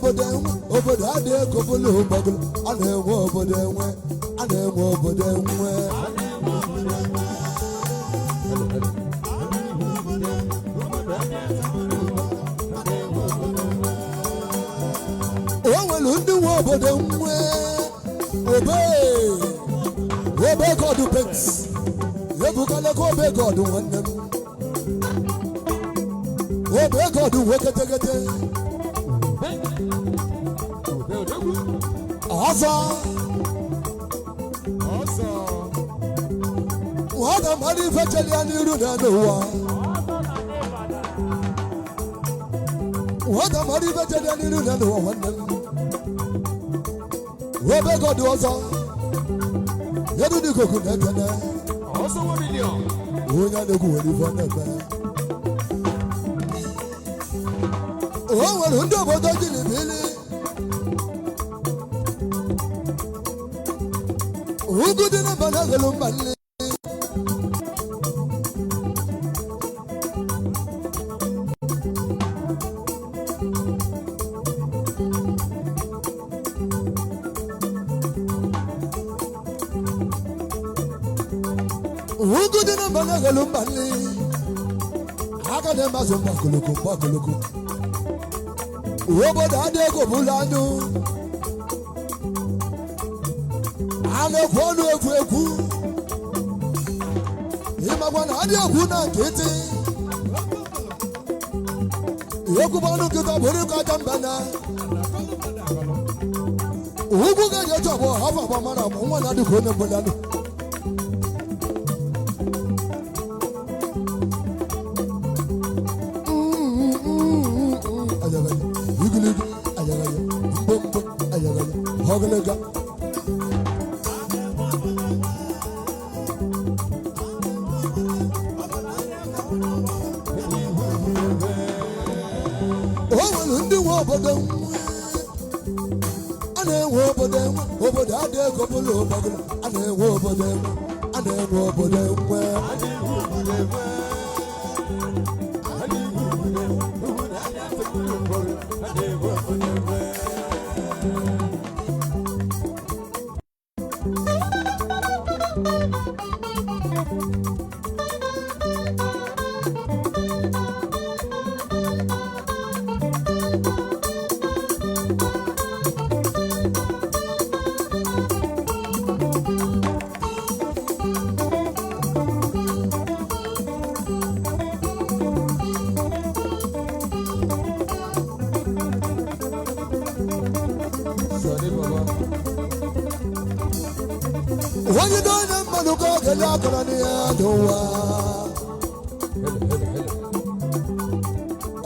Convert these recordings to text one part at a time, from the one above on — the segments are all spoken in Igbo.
obodo adịghị ego bụlụ gbagolo a na-enwe obodo enwe a na-enwe obodo enwe o nwere ndị nwe obodo nwe obe god pets ebukala ka obe god nwanne m obe god nwe ketekete ọzọ nwata mmadụ ife cheli ya n'iru na n'ụwa nwata mmadụ ife cheli ya n'iru na n'ụwa nwanne m obe god ọzọ yedu n'ikuku na-ekene onye na-ekwu nwere ife na-ebe o nwere ndị obodo jiri bili ugwu dị na mba na-agụlụ mba nne ugwu dị na mba na-agụlụ mba nne aka na-emazụ mgba koloko obodo adị ego bụlụ anụ a na-ekwu ọnụ ekwu ịmakwa na adị ekwu na nkịtị ekwuba ọnụ nkịta bụrụ ka aja mba na ugwu ga-enyecha ọbụ hafọ agbamara ma nwa na adịka onye mgbelanụ igiliga ayagaya mgbomgbo ayagaya ọgịlịga ndị nwe obodo a na-enwe obodo enwe obodo adị ego bụlụ gbagolo a na-enwe obodo enwe a na-enwe obodo enwe onye dị onye mmadụ ka ọ ga-ele akọrọ n'ihe n'ụwa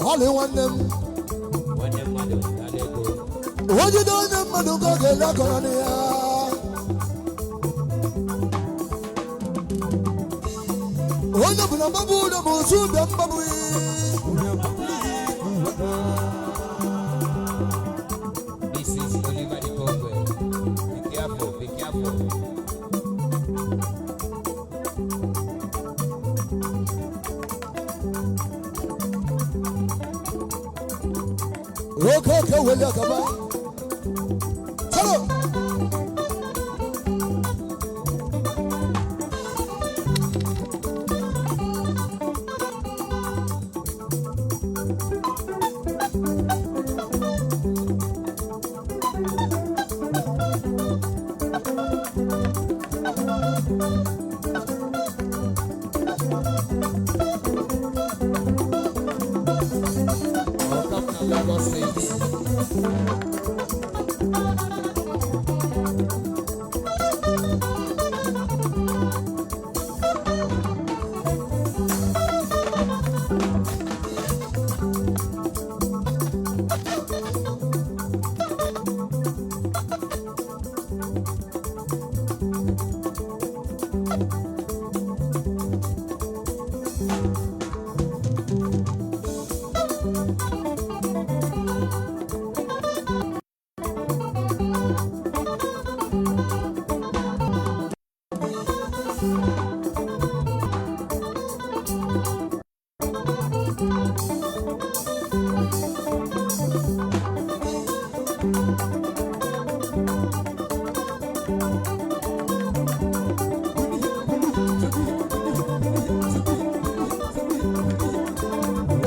ọlị nwanne m onye dị onye mmadụ ka ọ ga-ele akọrọ n'ihe onye bụ na mgbabụ ụlọ ma osu ụbịa mgbabụ Okay, well, look, come on. Hello.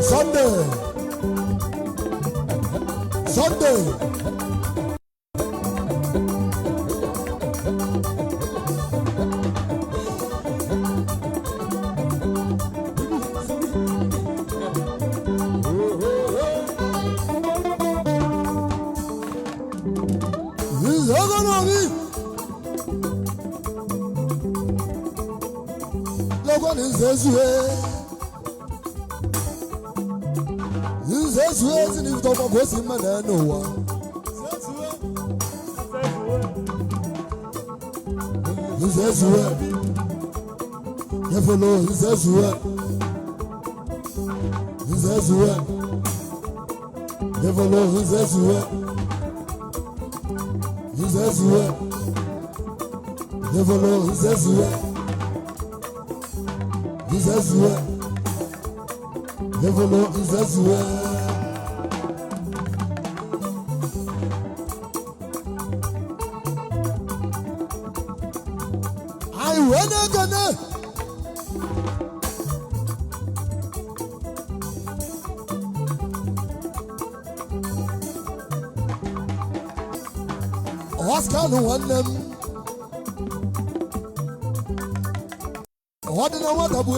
Sunday. Oscar no one them. What do I want to be?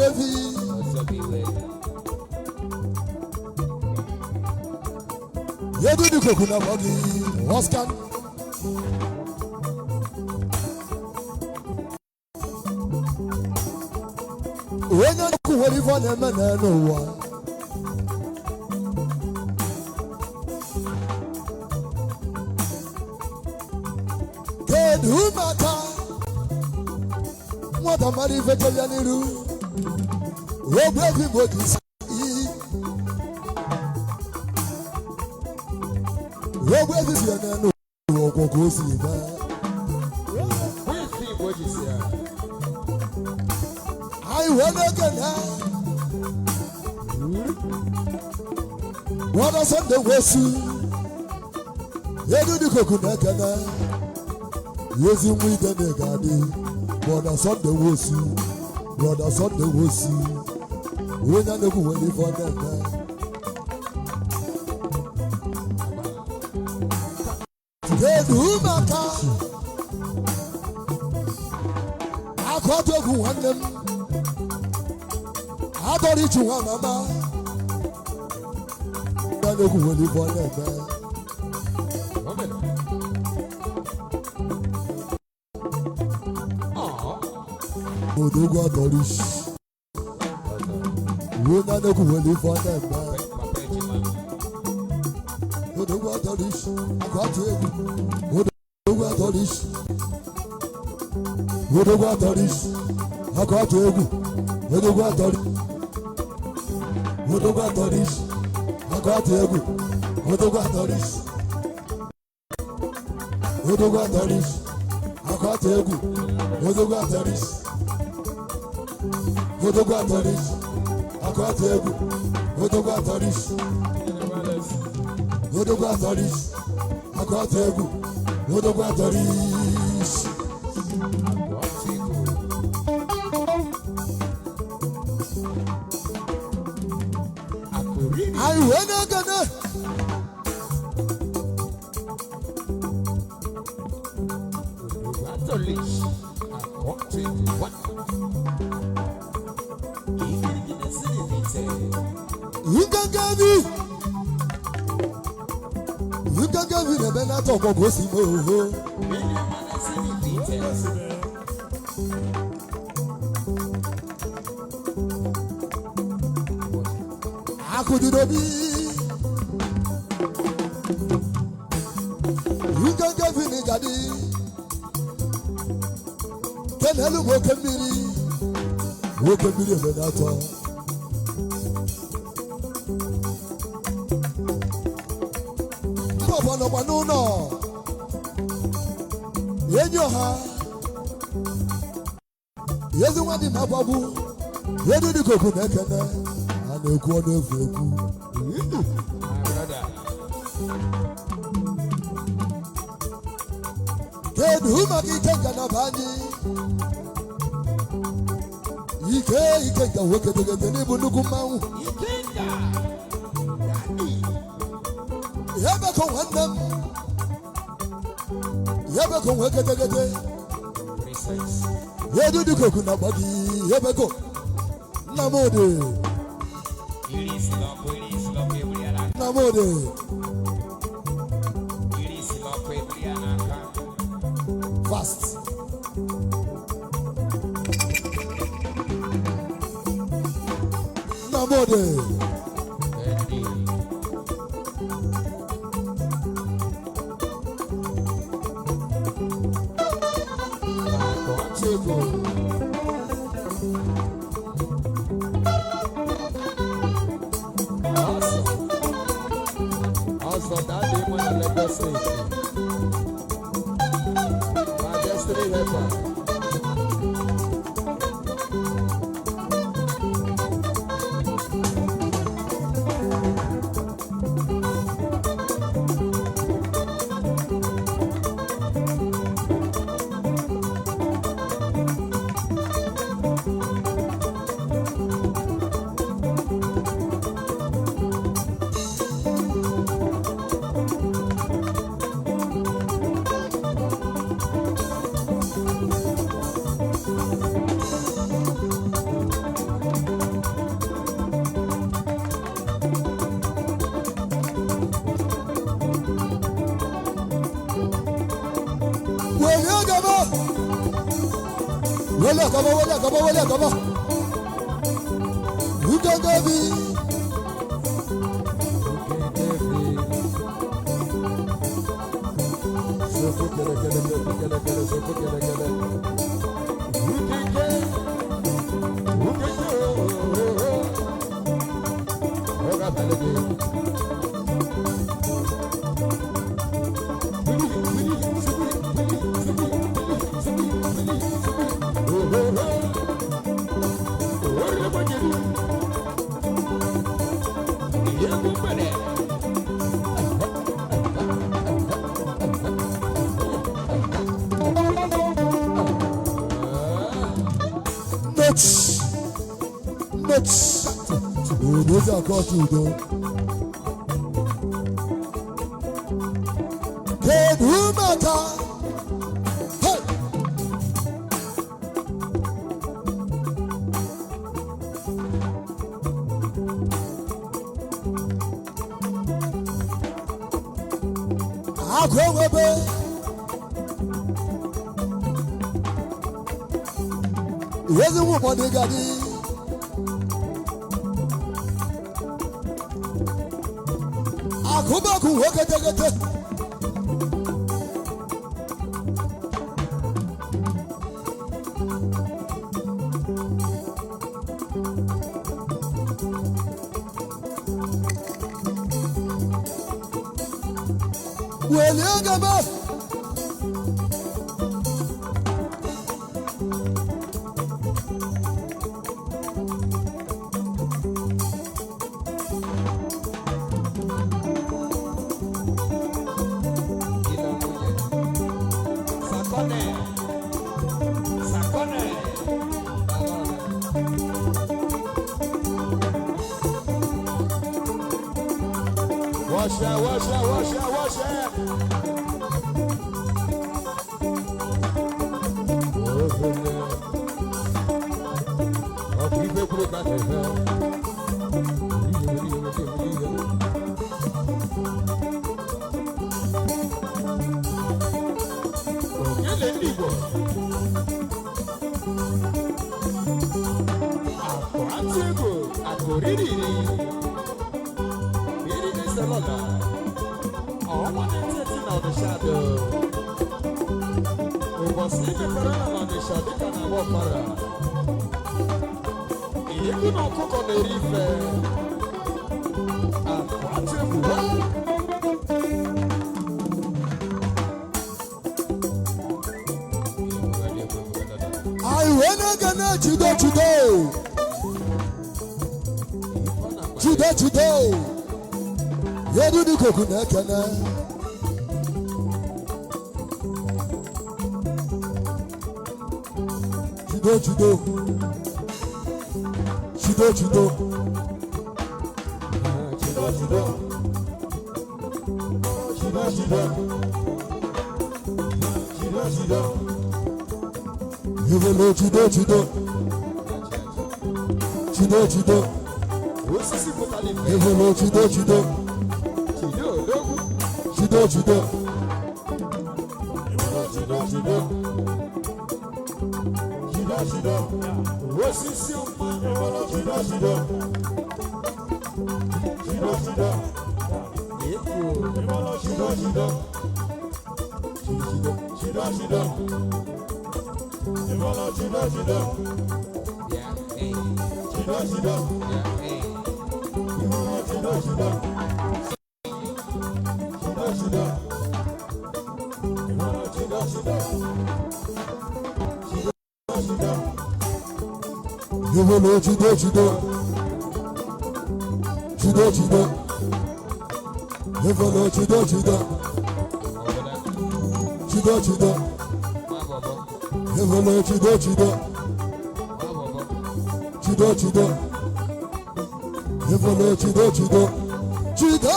You do the coconut buggy, Oscar. When you're cool, you want them and no one. Who matter? What a money veteran do? Oh, everybody's oh, everything I know. Go see that. I want again. What a Sunday was you? You do the coconut. Yes, you meet the garden. Brother Sunday was you. Brother Sunday was you. When I know when you for them. Today, do matter. I caught you one them. I thought it you one, Mama. I know when you for them. Odogwa Torish. We na no kuweli for them. Odogwa Torish. Akwategu. Odogwa Torish. Odogwa Torish. Akwategu. Odogwa Torish. Odogwa Torish. Akwategu. Odogwa Torish. Odogwa Torish. Akwategu. Odogwa Torish. Odogwa Torish, Akwategu, Odogwa Torish, Odogwa Torish, Akwategu, Odogwa Torish. I wanna gonna. Odogwa Torish, Akwategu, what? You can give me the Benato Bogosimo. I could do be. You can give me the Gadi. Can hello work a million. Work a million Benato. No. Yenyoha. Yezu wadi mababu. Yedu di koku nekene. Ane kuwa nefuku. kedu maka ike nga na bani ike nga nwoke degede n'ibu nnukwu mmanwụ yabeko nwanne m yabeko nwoke degede yedu dikoku na gbagi yabeko Namode Namode fast Namode Also, that day when I left the state, my destiny helper. Wale gaba. You can go be. Those are called to do. Hey, who matter? Hey. I go away. Here's a woman they got it. Akubaku wekete Weliagaba Wash Today, you do the coconut, Chido, chido. Chido, chido. Chido, chido. Chido, chido. Chido, chido. Evolo, chido, chido. Chido, chido. Evolo, chido, chido. Chido, chido. Evolo, chido, chido. Chido, chido. Evolo, chido, chido. Chido, chido. Evolo, chido, chido. Chido, chido. Evolo, chido, chido. Chido,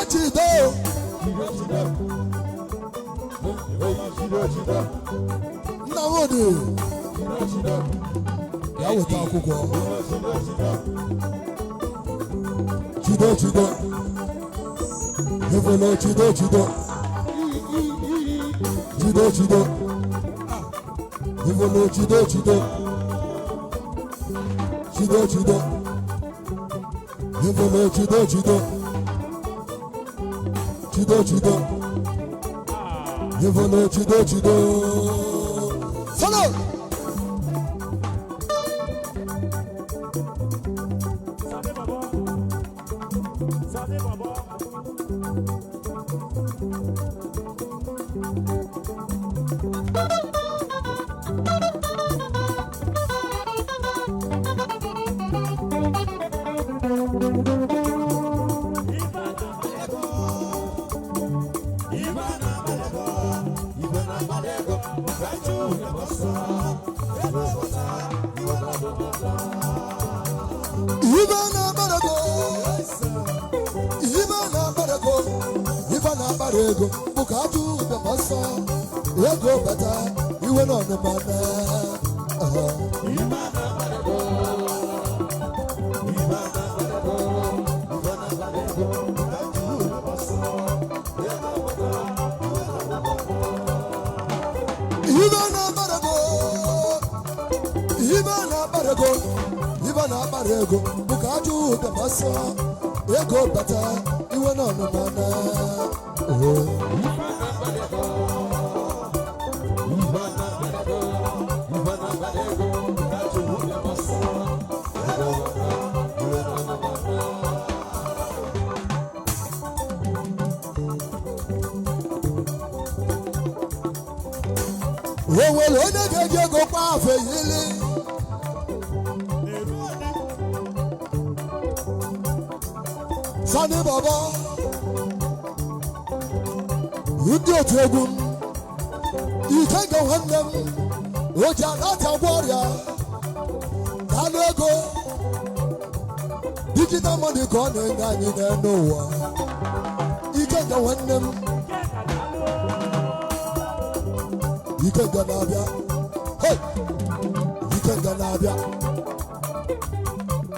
chido. Nawodi. Ya weta akwụkwọ. Chido, chido. Evolo, chido, chido. Chido, chido. Evolo, chido, chido. Chido, chido. Evolo, chido, chido. Chido, chido. Evolo, chido, chido. Follow. Ego, bukatu the massa, ego bata, you went on the banner. Ego, bukatu the massa, ego bata, you went on the banner. Well, when you go back for healing, Sunday Baba, you do it, you take a hand them, what are not a warrior, can go. Digital money gone and you don't know. You take a hand them. You can go Nabia. Hey! You can go Nabia.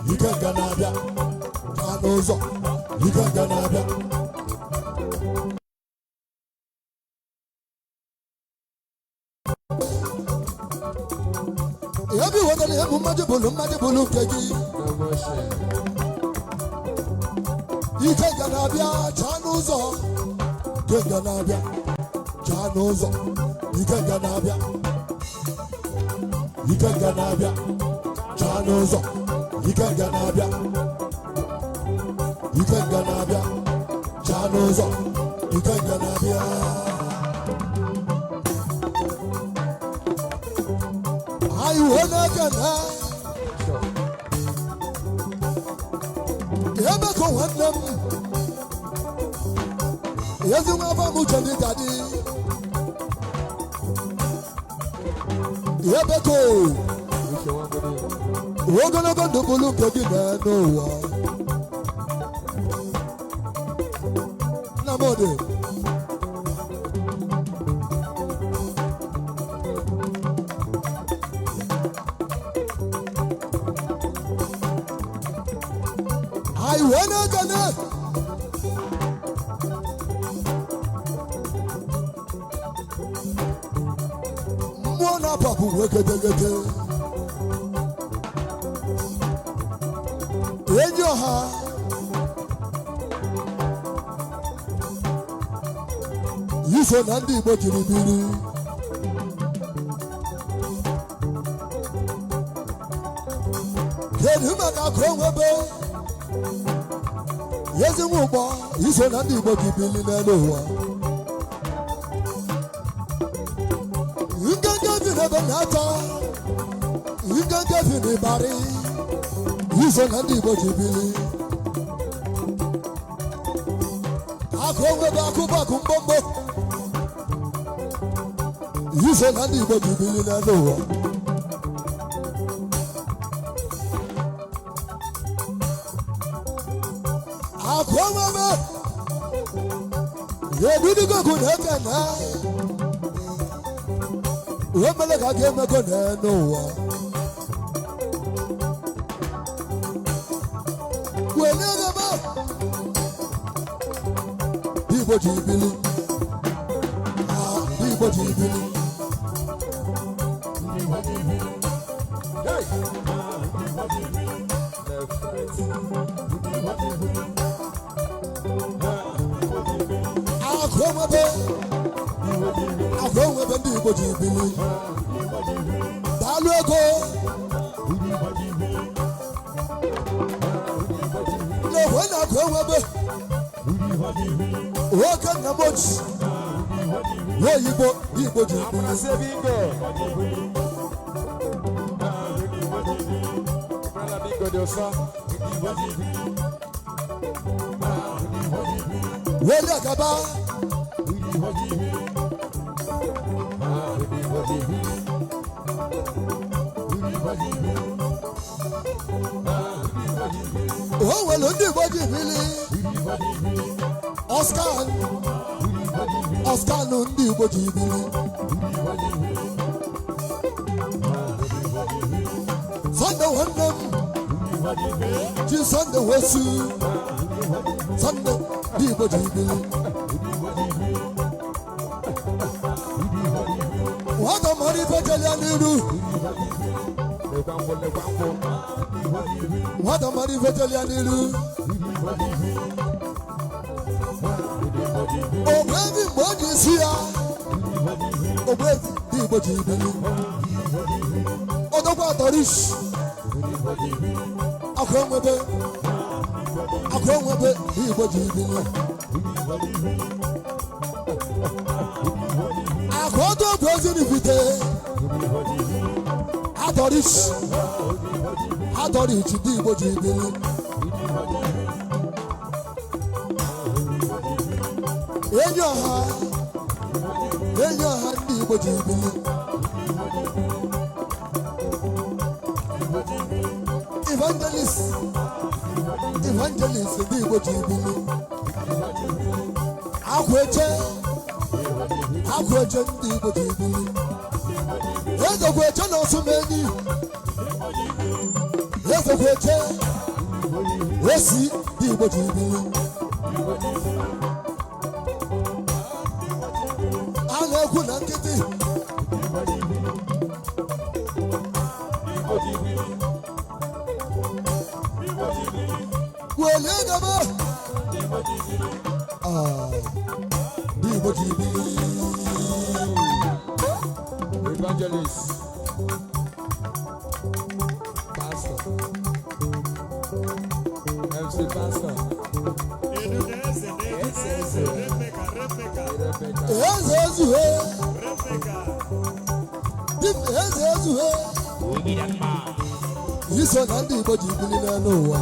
You can go Nabia. Canozo. You can go Nabia. Everyone in the Majibulu, Kegi. You can go Nabia. Canozo. You can go Nabia. Canozo. You can go Nabia. You can go Nabia. Chanozo. You can go Nabia. You can go Nabia. Chanozo. You can go Nabia. I wanna get high. Ever go with them? Yes, you have a much of daddy. Yebeko. ogologo ndụ bụrụ nke gị n'ụwa Nnamdi anyị wee na-ekene mmụọ na-apapụ nweketegete enyi ọha iso na ndị Igbo jiri biri kedu maka akụ onwebe ezi nwa ụgbọ iso na ndị Igbo ji bili n'elu ụwa nkenke bi n'ebe na-ata nkenke bi n'ịbarị iso na ndị Igbo ji bili akụ onwebe akụbakụ mgbomgbo iso na ndị Igbo ji bili n'elu ụwa akụ onwebe ebidigogu na-ekene uwe mere ka ga-emego n'elu ụwa welegebe Igbo ji bili Igbo ji bili akụ onwebe ndị Igbo ji bili daalụ ego n'ekwe na akụ onwebe nwoke nna m oji n'oyibo Igbo ji bili wele agaba o nwere ndị Igbo ji bili Oscar ndị Igbo ji bili Sunday nwanne m ji Sunday wosu Sunday ndị Igbo ji bili nwata mara ife jelia n'iru nwata mara ife jelia n'iru ogbebi mgbe ọ ji isi ya ogbebi ndị Igbo ji bili odogwu atọrish akụ onwebe ndị Igbo ji bili akụ ọdụ ọgwụ ezi n'ibite atọrish ndị Igbo ji bili enyi ọha ndị Igbo ji bili evangelist ndị Igbo ji bili akweche ndị Igbo ji bili ezekweche na Osumeni ezekweche osi ndị Igbo ji bili a na-ekwu na nkịtị wele gaba ndị Igbo ji bili evangelist pastor MC pastor eze ezuhe iso na ndị Igbo ji bili n'elu ụwa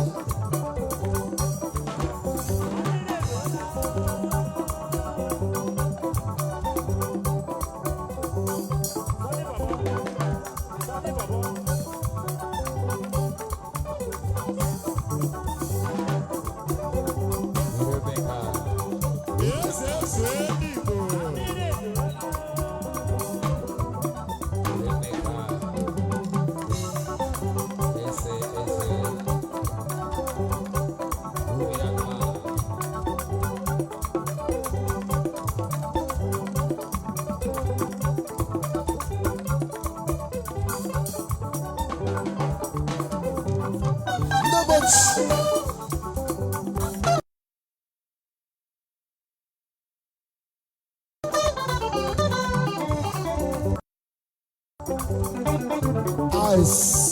Ice.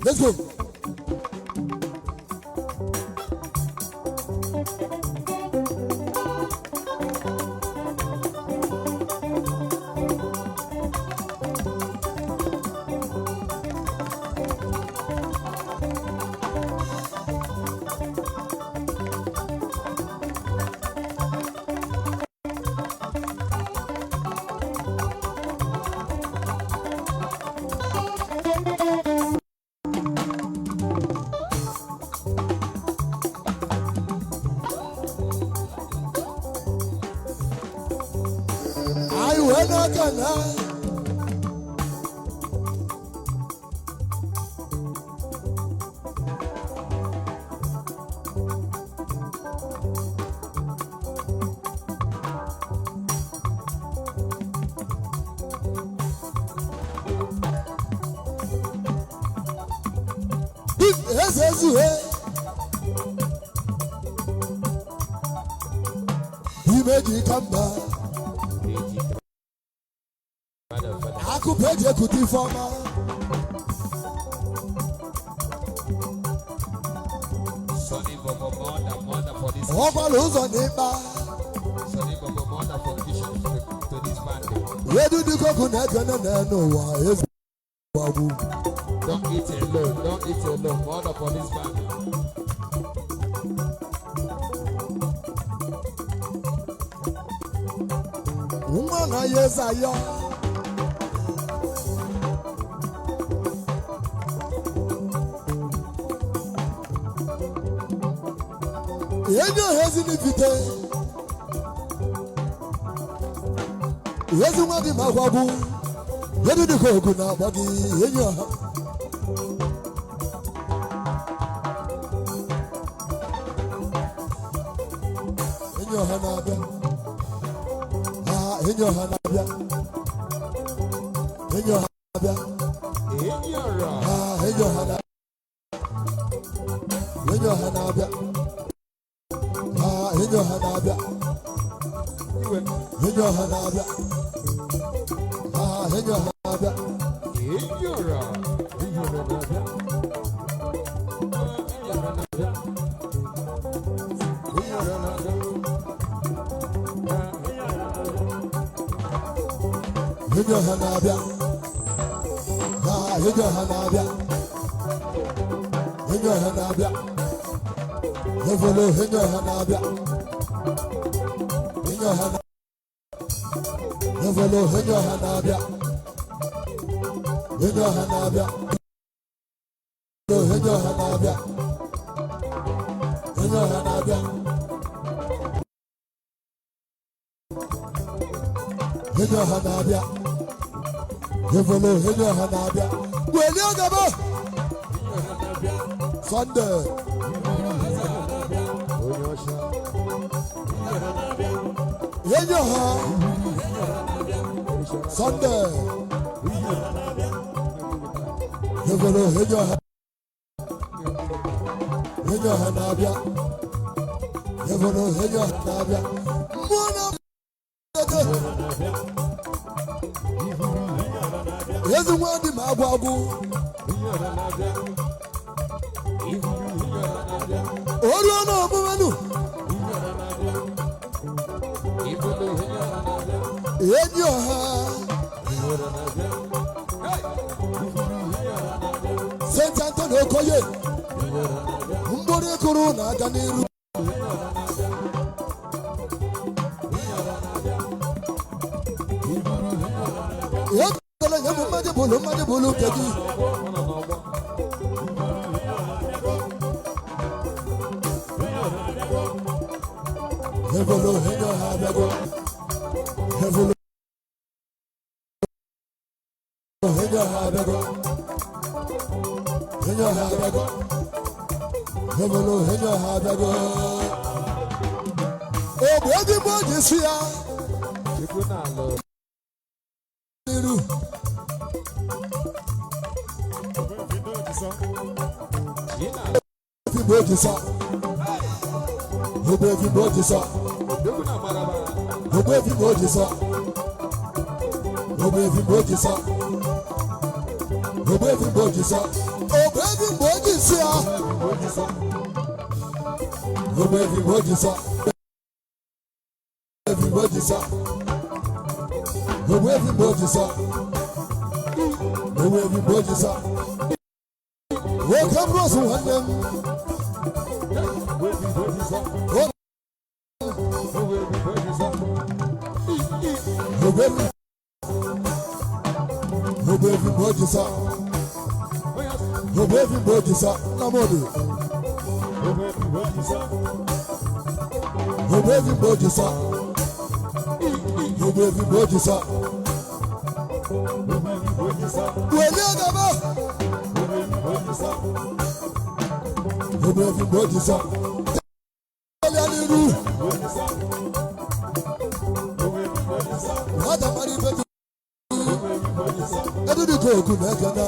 Let's go. Don't eat alone, mother for this band. Woman, yes, I am. Yenyo hezi ni vite. Yesu mwadi magwabu. Yedu di kogu na bagi yenyo. Yenyo hanabia. Yenyo hanabia. Yenyo hanabia. Yenyo hanabia. Yenyo hanabia. Yenyo hanabia. Yenyo hanabia. Yenyo hanabia. Yenyo hanabia. Yenyo hanabia. Yenyo hanabia. Yevolo henyo hanabia. Henyo hanabia. Yevolo henyo hanabia. Henyo hanabia. Henyo hanabia. Henyo hanabia. Henyo hanabia. Yevolo henyo hanabia. Wenyo gabo. Sunday. Yenyo ha Sunday Yevolo henyo ha Yenyo ha nabia Yevolo henyo ha nabia Mwana Yezu mwandi magwagu Oriona omumanu Yenyo ha Saint Anthony Okoye Mbore Corona Ganiru yẹmu mmadụ bolo nke gị. Evolo henyo ha bịago. Evolo henyo ha bịago. Henyo ha bịago. Evolo henyo ha bịago. Ogbe ndị bụ oji si ya. Niru. Ogbe oji sa. Ogbe oji sa. Ogbe oji sa. Ogbe oji sa. Ogbe oji sa. Ogbe oji sa. Ogbe oji sa. Everybody sa. Everybody sa. Everybody sa. Welcome Ross one them. Everybody sa. Everybody sa. Everybody sa. Namodi. Everybody sa. Everybody sa. Everybody sa. Wele gaba. Everybody sa. Yaliru. Hada mari beti. Edu di koku na kana.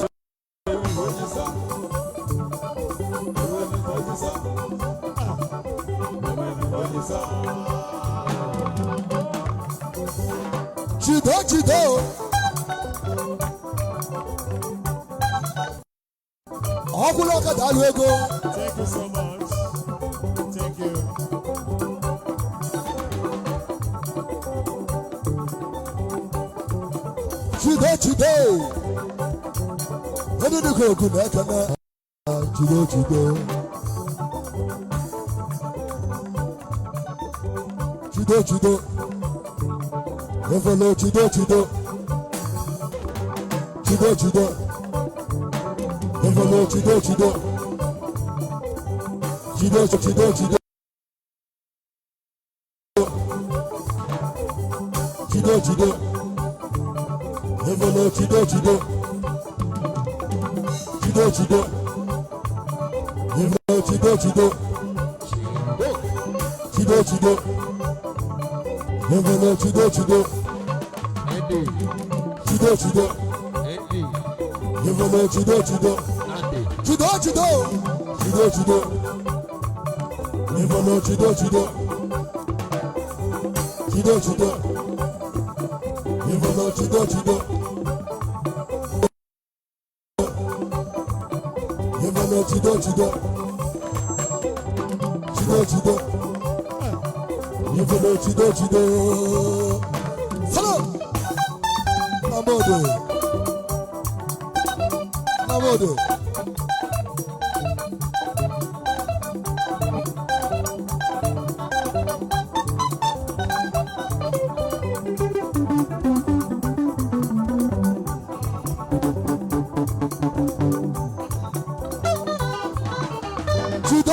Chido. Okulo ka dalu ego. Thank you so much. Thank you. Chido. Edu di koku na kana. Chido. Evolo chido. Evolo chido. Chido. Evolo chido. Evolo chido. Evolo chido. Andy. Chido. Andy. Evolo chido. Andy. Chido. Evolo chido. Evolo chido. Evolo chido. Evolo chido. Hello. Namode.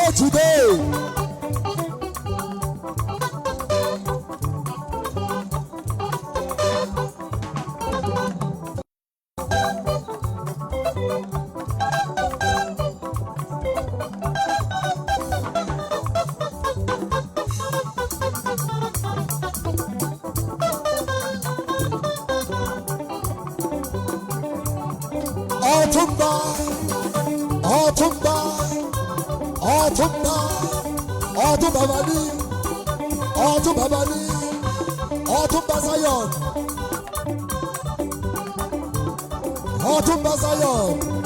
Chido. Otumba Zion.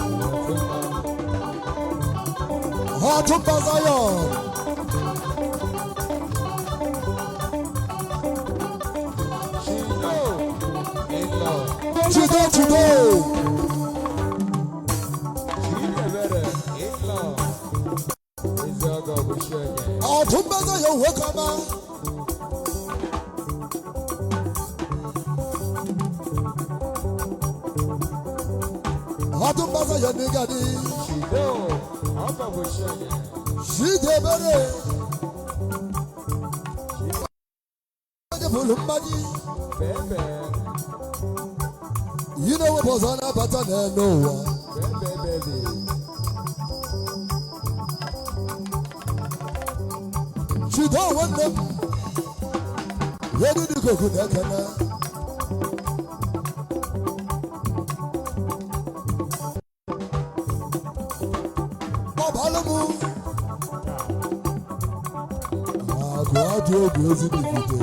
Ọdún bàtà yẹn ní gàdí. Shido, Alpha Bushanya. Ṣíde bẹ̀rẹ̀. Ṣíde fúlù mbàdí. Bebe, Yìí náà wọ́n bọ̀ sọ́nà bàtà náà nù wá. baby. Ṣìdá wọn nà mú. Yẹ́nì ní kòkò náà kẹ́nà. Ọba ló mú. Àgọ́ àjọ òbí ozi ní kìtè.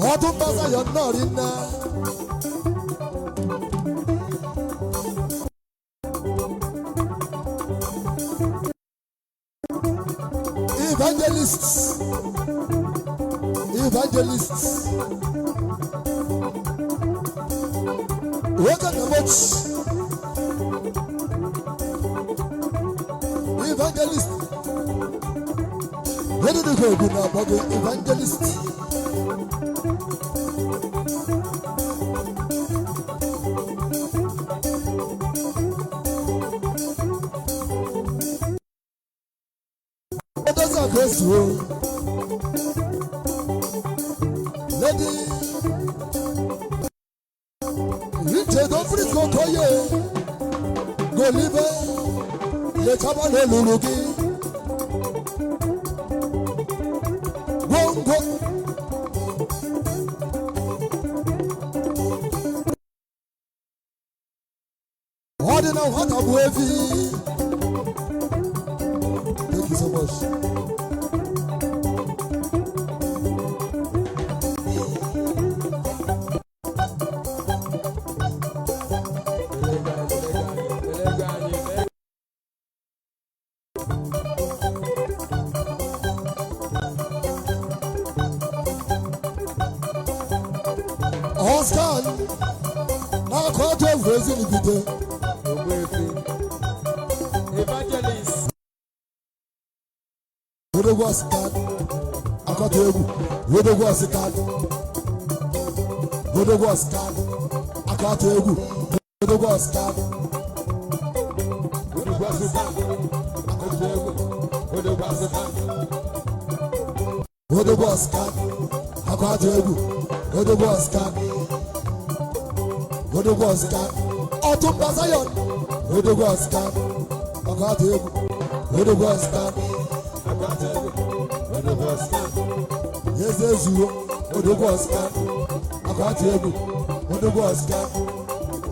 Ọdún bàtà yẹn náà rí náà. Evangelists. Welcome to much. Evangelist. Where did you go? Good now, Bobby. Evangelist. What does that go through? Lady, Richard, don't please go to you. Go live it. Le Cabane Lulugi. Go. What do you know what I'm wavy? Thank you so much. Oscar, now call to raising the video. Evangelist. Wode was that? Akọta egwu. Wode was that? Wode was that? Akọta egwu. Wode was that? Wode was that? Akọta egwu. Wode was that? Wode was that? Akọta egwu. Wode was that? Wode was that? Ọdún bàtà yẹn. Wode was that? Akọta egwu. Wode was that? Yes, you. Wode was that? Akọta egwu. Wode was that?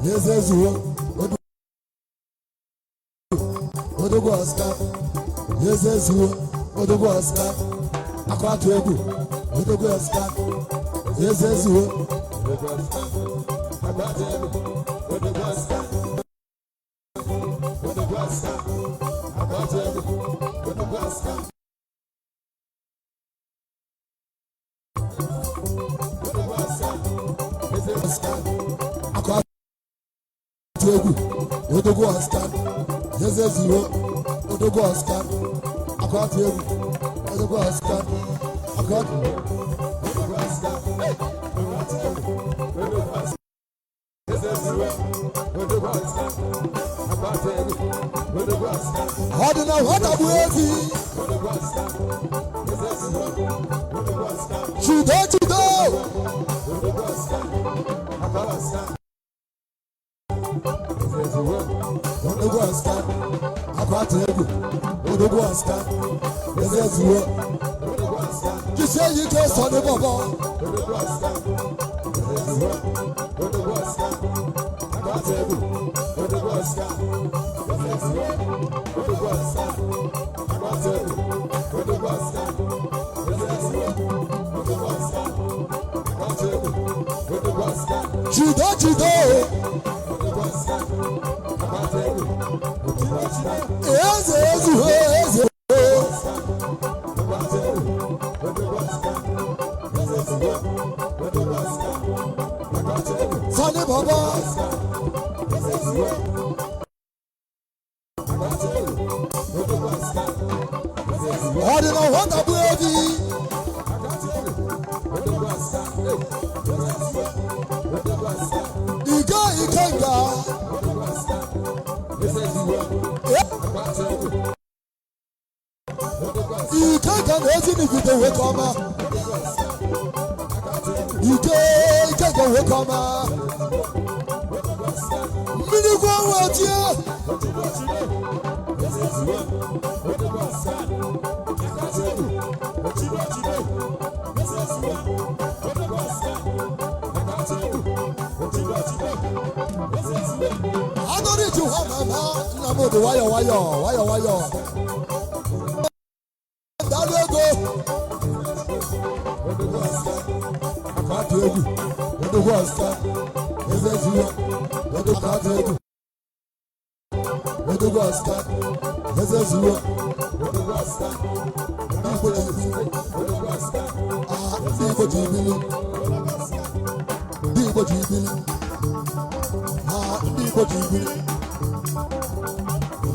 Yes, you. Wode was that? Yes, you. Wode was that? Akọta egwu. Wode was that? Yes, you. Odogo Oscar, yes, you. Odogo Oscar, Akọta egwu. Odogo Oscar, Akọta. Ọdún náà wọ́n dàbò èsì. Jùdó. Odogo Oscar, Akọta egwu. Odogo Oscar, yes, you. Kìsì èyí tó sọ ní bọ̀bọ̀. Jùdó. Eze. Sani baba. Ikenga. Ikenga na-esi n'ifite wee kọma. Ikenga wee kọma. Mmiri gwa nwa tie. Adori ju ha mama na mo do wayo. Dalego. Akatu egu. Odo wasta. Ezeziwa. Odo akatu egu. Odo wasta. Ezeziwa. Odo wasta. Odo wasta. Ah, Dibo jibili. Dibo jibili. Ah, Dibo jibili.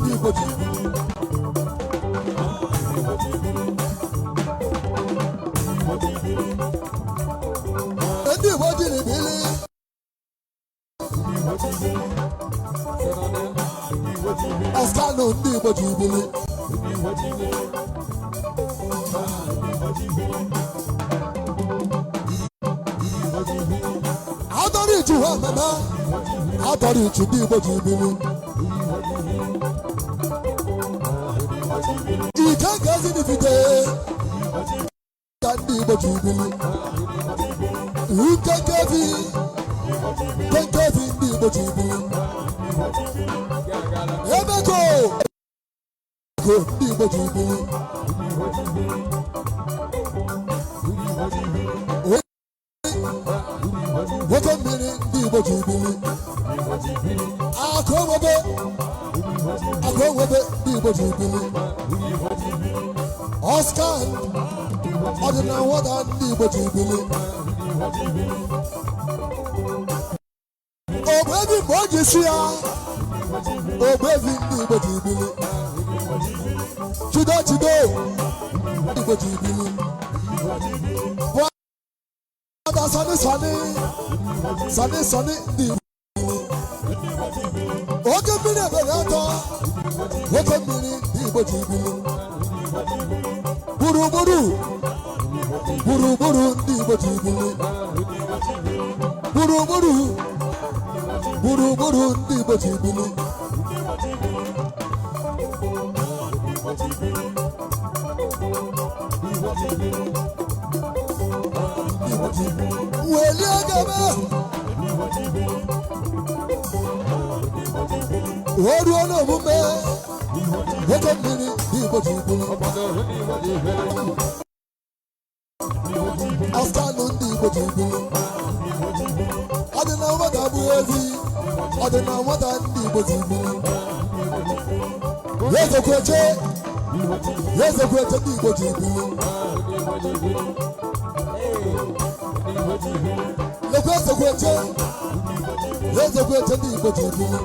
Dibo jibili. Dibo jibili. Askano Dibo jibili. Adori ju ha mama. Adori ju Dibo jibili. Ikenga zi n'ifite. Dibo jibili. Ukenkevi. Kenkevi Dibo jibili. Ebeko. Dibo jibili. Woke mmiri Dibo jibili. Akọwebe Dibo jibili. Oscar ọdịna nwata Dibo jibili. Ogbebi mgbe o ji si ya. Ogbebi Dibo jibili. Chido Dibo jibili. Brother Sani Dibo. Oke mmiri ebere atọ. Oke mmiri Dibo jibili. Gburugburu Dibo jibili. Gburugburu Dibo jibili. Weli agaba. Oru ono mume. Oke mmiri Dibo jibili. Askanu Dibo jibili. Ọdịna nwata bụ evi. Ọdịna nwata Dibo jibili. Yezekweche Dibo jibili. Yezekweche Dibo jibili.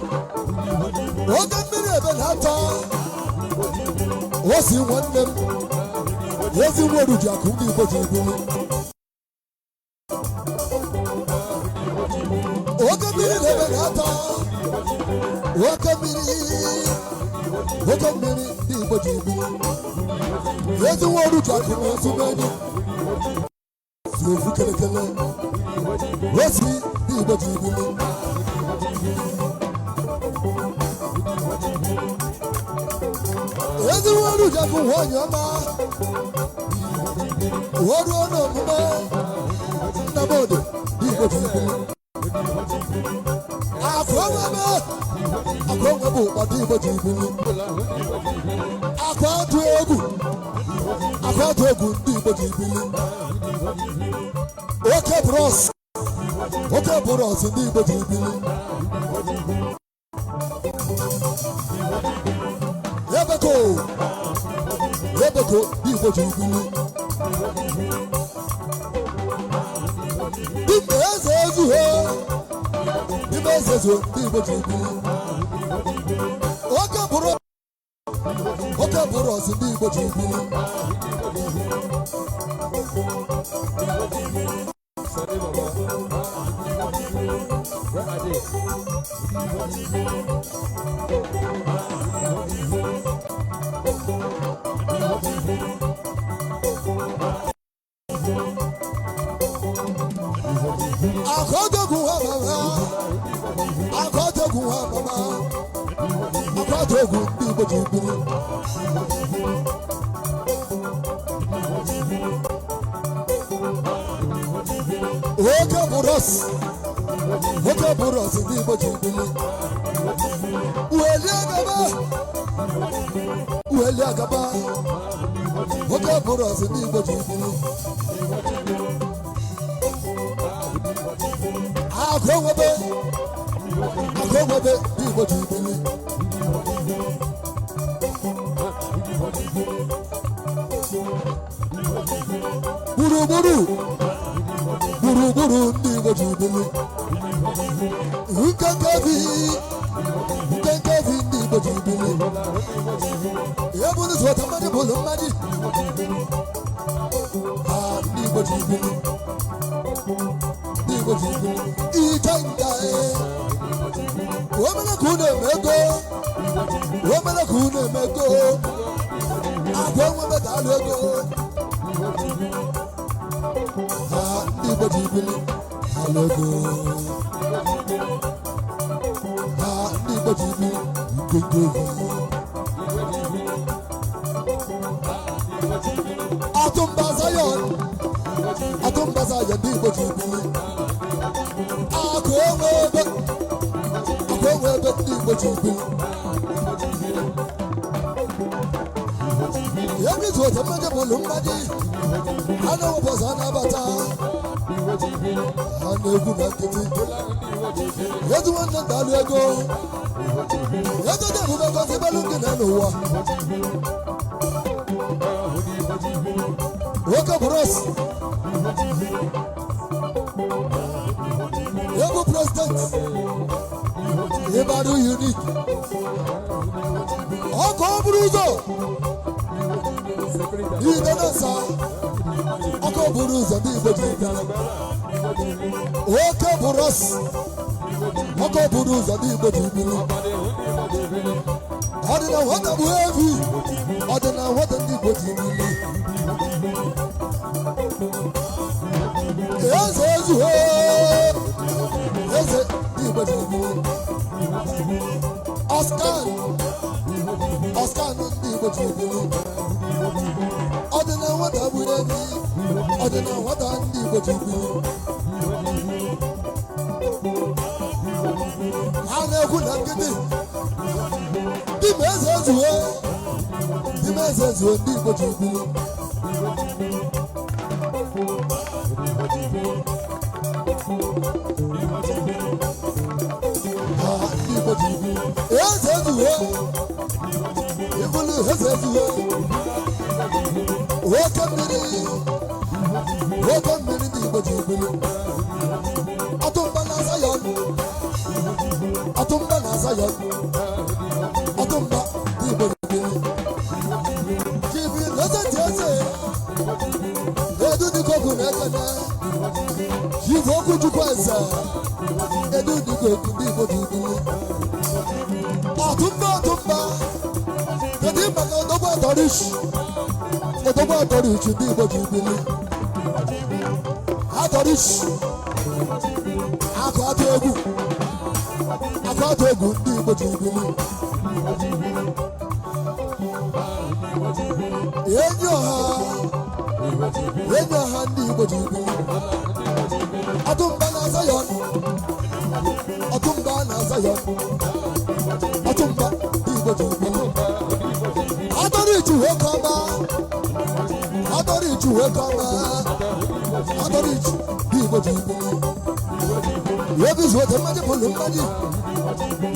Oge mmiri ebe na-ata. Osi nwanne m. Ezi nworu ji akụ Dibo jibili. Oge mmiri ebe na-ata. Oke mmiri Dibo jibili. Ezi nworu ji akụ n'osumenyi. Si ofu kelekele. Osi Dibo jibili. Ezi nworu ji akụ nwanyị ọma. Oru ọnụ omume. Nnamdi Dibo jibili. Akọwebe ụkpọ Dibo jibili. Akwatu egwu Dibo jibili. Oke bros Dibo jibili. Ebeko Dibo jibili. Dime eze ezuhe. Dibo jibili. Oke bros Dibo jibili. Oke buros ndị Igbo ji bili. Ueli agaba. Oke buros ndị Igbo ji bili. Agụnwebe ndị Igbo ji bili. Gburugburu ndị Igbo ji bili. Nkenkevi ndị Igbo ji bili. Ebunu zụta mmadụ bụlụ mmadụ. Ndị Igbo ji bili. Ndị Igbo ji bili. Ije nga omele ka unu emego. Omele ka unu emego. Agwa enwebe daalụ ego. Ndị Igbo ji bili. Alogo. Ndị Igbo ji bili. Nkenkevi. Atumba Zion ndị Igbo ji bili. Akụ enwebe ndị Igbo ji bili. Ebi tụ otu mmadụ bụlụ mmadụ. A na-ewepụsị a na-abata. A na-egwu na nkịtị. Ezu nwanne ndalụ ego. Ezo dị ebube gosi belu gị na n'ụwa. Oke bros. Ebu president. Ibadan unique. Ọkọ buru ụzọ. Ide na-asa. Ọkọ buru ụzọ ndị Igbo ji bili. Oke bros. Ọkọ buru ụzọ ndị Igbo ji bili. Ọ dị na nwata bụ evi. Ọ dị na nwata ndị Igbo ji bili. Eze ezuhe. Eze ndị Igbo ji bili. Oscar ndị Igbo ji bili. Ọ dị na nwata bụ evi. Ọ dị na nwata ndị Igbo ji bili. Ha na-ekwu na nkịtị. Dime eze ezuhe ndị Igbo ji bili. Ndị Igbo ji bili. Eze ezuhe. Ibulu eze ezuhe. Oke mmiri ndị Igbo ji bili. Atumba na Zion. Atumba ndị Igbo ji bili. Kibi eze dị eze. Edu dịkoku na-ekene. Kibi okwu Chukwu eze. Edu dịkoku ndị Igbo ji bili. Atumba. Kedu maka odogwu atọrish ndị Igbo ji bili. Atọrish. Akụ atụ egwu ndị Igbo ji bili. Enyi ọha ndị Igbo ji bili. Atumba na Zion. Atumba ndị Igbo ji bili. Atọrish wekọma. Atọrish ndị Igbo ji bili. Ebi zụta mmadụ bụlụ mmadụ.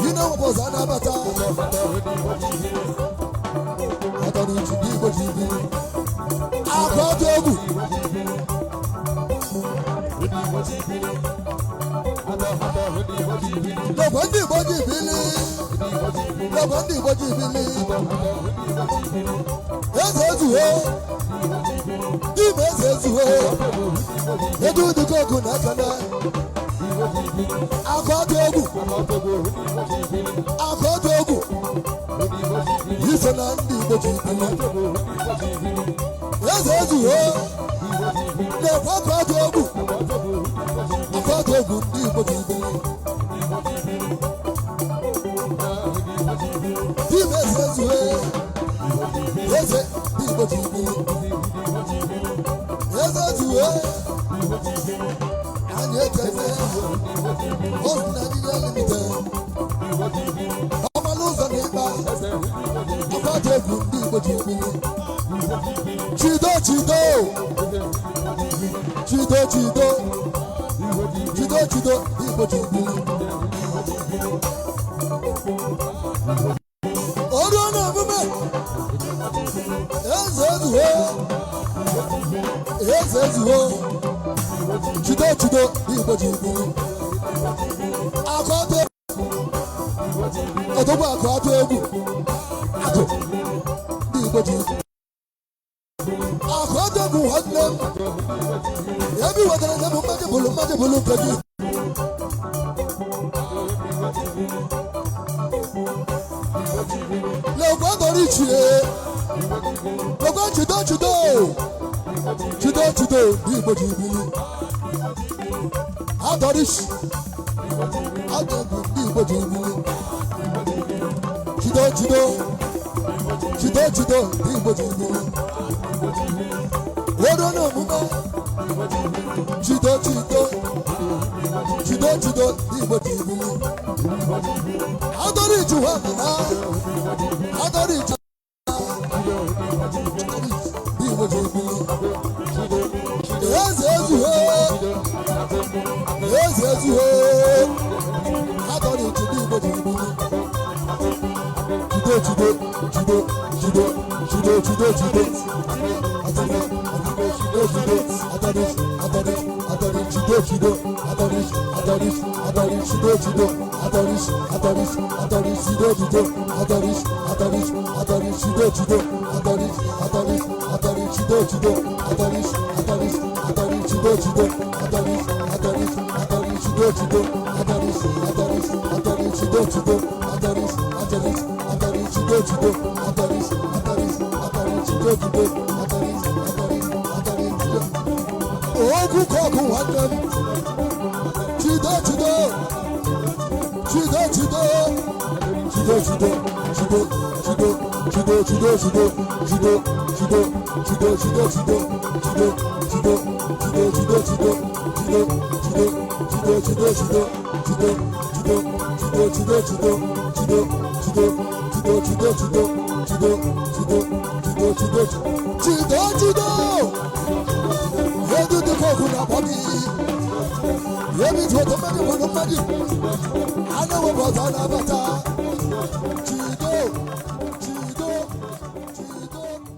Yi na nwepụsị a na-abata. Atọrish ndị Igbo ji bili. Akwa atụ egwu. Lekwa ndị Igbo ji bili. Eze ezuhe. Dime eze ezuhe. Edu dịkoku na-ekene. Akotogu. Akotogu. Isana ndi bojibili. Ezezu ho. Ne akotogu. Akotogu ndi bojibili. Ezezu ho. Eze ndi bojibili. Ezezu ho. Anyekeze. Osna Nigeria Limited. Amaluza neighbor. Akotogu ndi bojibili. Chido. Igbo Jubilee. Ọrụ na-emume eze ezuho Chido Igbo Jubilee. Akọtọ ọtọgbọ akọtọ egwu akọ Igbo Jubilee. Akọtọ bụ nwanne m. Ebi wetara na mmadụ bụrụ kedu. Lọ́gbọ́ torí chie. Lọ́gbọ́ chido ní Igbo Jubilee. Adorish. Adegu ní Igbo Jubilee. Chido ní Igbo Jubilee. Wọ́n náà mú mọ́. Chido ní Igbo Jubilee. Adorish wà nínú. Adorish ní Igbo Jubilee. Eze ezuho. Adorish ní Igbo Jubilee. I know about